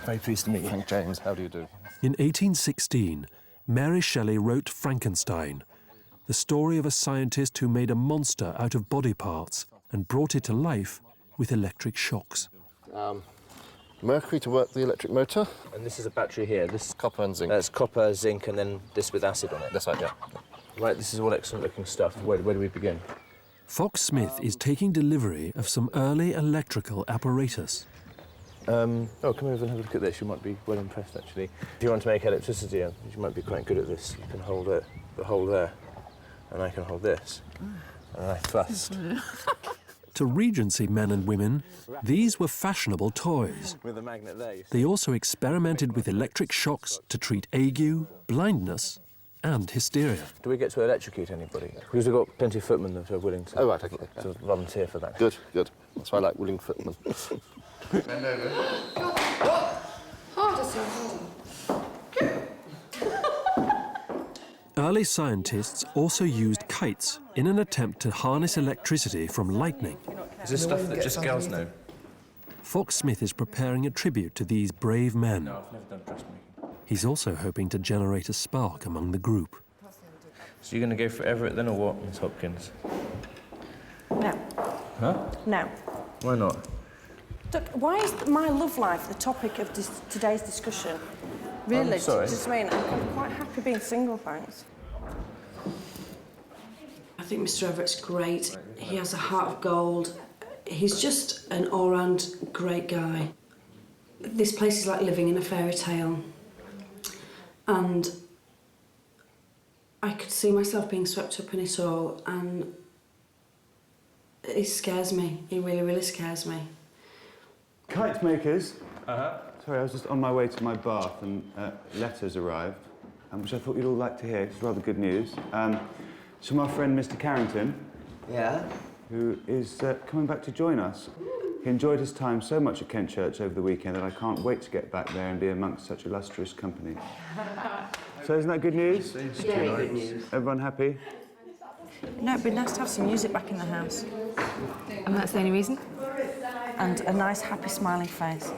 Very pleased to meet you. Frank James, how do you do? In 1816, Mary Shelley wrote Frankenstein, the story of a scientist who made a monster out of body parts and brought it to life with electric shocks. Mercury to work the electric motor. And this is a battery here. This Copper and zinc. That's copper, zinc, and then this with acid on it. That's right, yeah. Right, this is all excellent-looking stuff. Where do we begin? Fox Smith is taking delivery of some early electrical apparatus. Oh, come over and have a look at this. You might be well impressed, actually. If you want to make electricity, you might be quite good at this. You can hold it, the hole there, and I can hold this, and I thrust. To Regency men and women, these were fashionable toys. With a magnet there, you see. They also experimented with electric shocks to treat ague, blindness, and hysteria. Do we get to electrocute anybody? Because we've got plenty of footmen that are willing to, Oh, right, okay. to volunteer for that. Good, good. That's why I like willing footmen. Bend over. Harder, sir, harder. Early scientists also used kites in an attempt to harness electricity from lightning. Is this stuff that just girls know? Fox Smith is preparing a tribute to these brave men. No, I've never done dressmaking. He's also hoping to generate a spark among the group. So you're going to go for Everett then, or what, Miss Hopkins? No. Huh? No. Why not? Look, why is my love life the topic of today's discussion? Really? Sorry. Just mean I'm quite happy being single, thanks. I think Mr. Everett's great. He has a heart of gold. He's just an all-round great guy. This place is like living in a fairy tale. And I could see myself being swept up in it all, and it scares me. It really, really scares me. Kite makers. Sorry, I was just on my way to my bath and letters arrived, which I thought you'd all like to hear. It's rather good news. It's from our friend Mr. Carrington. Yeah? Who is coming back to join us. He enjoyed his time so much at Kent Church over the weekend that I can't wait to get back there and be amongst such illustrious company. So isn't that good news? Very good news. Everyone happy? No, it'd be nice to have some music back in the house. And that's the only reason? And a nice, happy, smiling face.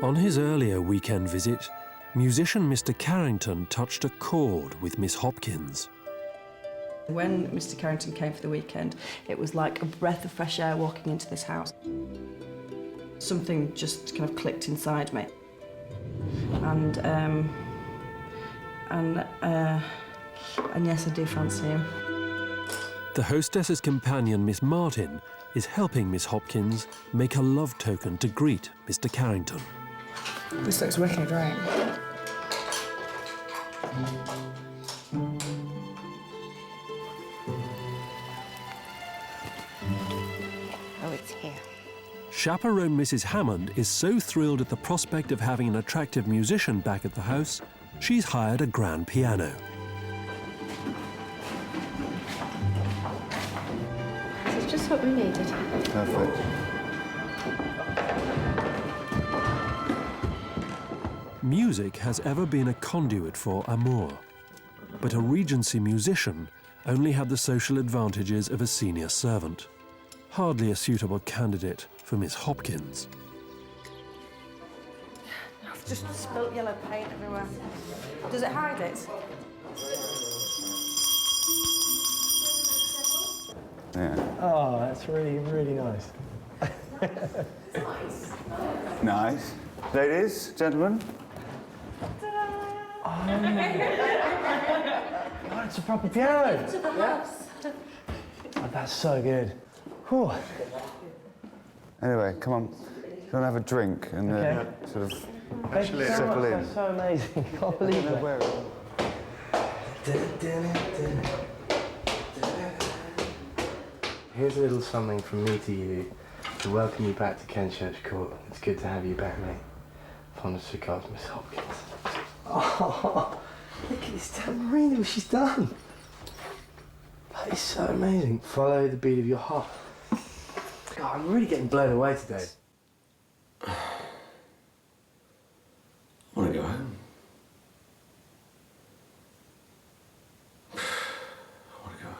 On his earlier weekend visit, musician Mr. Carrington touched a chord with Miss Hopkins. When Mr. Carrington came for the weekend, it was like a breath of fresh air walking into this house. Something just kind of clicked inside me. And yes, I do fancy him. The hostess's companion, Miss Martin, is helping Miss Hopkins make a love token to greet Mr. Carrington. This looks wicked, right? Oh, it's here. Chaperone Mrs. Hammond is so thrilled at the prospect of having an attractive musician back at the house, she's hired a grand piano. This is just what we needed. Perfect. Music has ever been a conduit for amour, but a Regency musician only had the social advantages of a senior servant. Hardly a suitable candidate for Miss Hopkins. I've just spilt yellow paint everywhere. Does it hide it? Yeah. Oh, that's really, really nice. Nice. Ladies, gentlemen. Oh, it's a proper piano. To the house. Oh, that's so good. Whew. Anyway, come on. You want to have a drink and Okay. sort of Thank you so settle much. in? That's so amazing. I can't believe it. Where? Here's a little something from me to you to welcome you back to Kent Church Court. It's good to have you back, mate. Fondest regards, Miss Hopkins. Oh, look at this tambourine, what she's done. It's so amazing. Follow the beat of your heart. God, I'm really getting blown away today. I want to go home. I want to go home.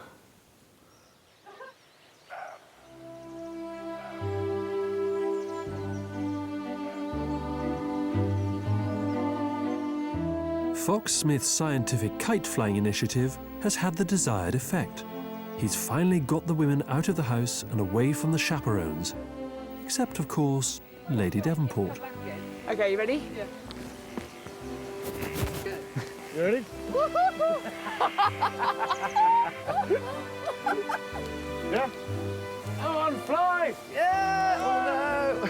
Fox-Smith's scientific kite flying initiative has had the desired effect. He's finally got the women out of the house and away from the chaperones. Except, of course, Lady Devonport. OK, you ready? Yeah. You ready? Yeah? Come on, fly! Yeah! Oh no!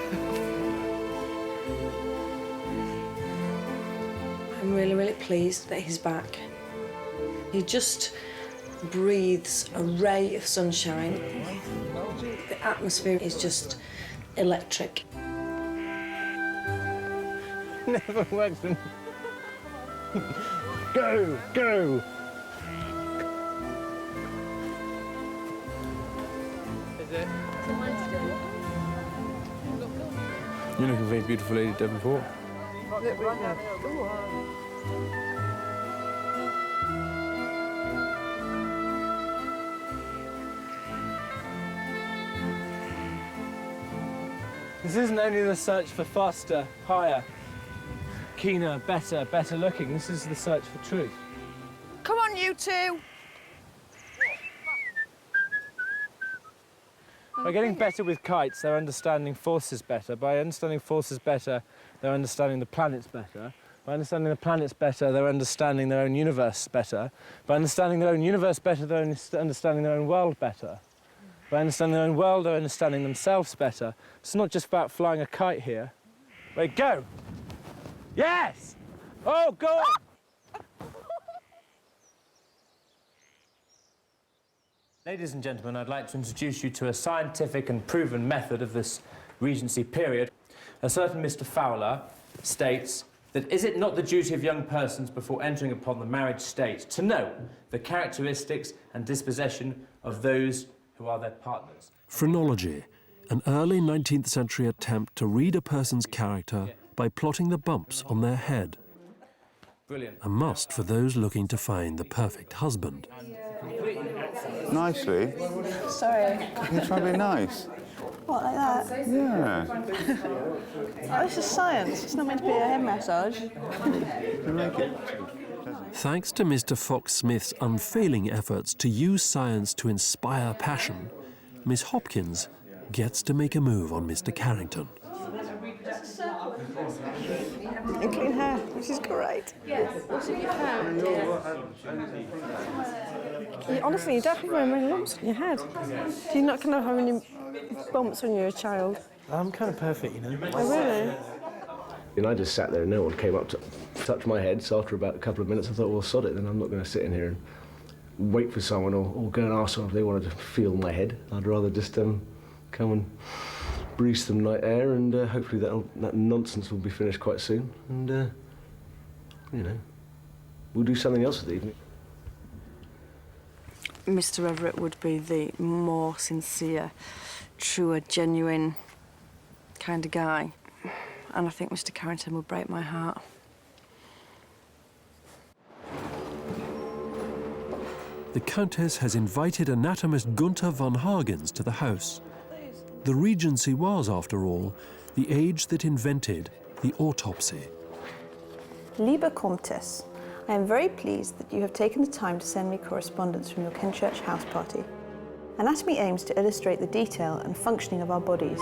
I'm really, really pleased that he's back. He just breathes a ray of sunshine. The atmosphere is just electric. Never works. Go, go! Is it? You're looking very beautiful, Lady Devonport. This isn't only the search for faster, higher, keener, better looking. This is the search for truth. Come on, you two. By getting better with kites, they're understanding forces better. By understanding forces better, they're understanding the planets better. By understanding the planets better, they're understanding their own universe better. By understanding their own universe better, they're understanding their own world better. By understanding their own world, they're understanding themselves better. It's not just about flying a kite here. Wait, go! Yes! Oh, go on! Ladies and gentlemen, I'd like to introduce you to a scientific and proven method of this Regency period. A certain Mr. Fowler states that is it not the duty of young persons before entering upon the marriage state to know the characteristics and disposition of those who are their partners? Phrenology, an early 19th century attempt to read a person's character by plotting the bumps on their head. Brilliant. A must for those looking to find the perfect husband. Nicely. Sorry. Can you try and be nice? What, like that? Yeah. Oh, this is science. It's not meant to be a head massage. You make it. Thanks to Mr. Fox-Smith's unfailing efforts to use science to inspire passion, Miss Hopkins gets to make a move on Mr. Carrington. And clean hair, which is great. Honestly, you don't have very many lumps on your head. Do you not kind of have any bumps when you're a child? I'm kind of perfect, you know. Oh, really? And I just sat there and no one came up to touch my head, so after about a couple of minutes I thought, well, sod it, then I'm not going to sit in here and wait for someone or go and ask someone if they wanted to feel my head. I'd rather just come and breathe some night air, and hopefully that nonsense will be finished quite soon, and, you know, we'll do something else with the evening. Mr. Everett would be the more sincere, truer, genuine kind of guy. And I think Mr. Carrington would break my heart. The Countess has invited anatomist Gunther von Hagens to the house. The Regency was, after all, the age that invented the autopsy. Liebe Comtesse, I am very pleased that you have taken the time to send me correspondence from your Kenchurch House Party. Anatomy aims to illustrate the detail and functioning of our bodies.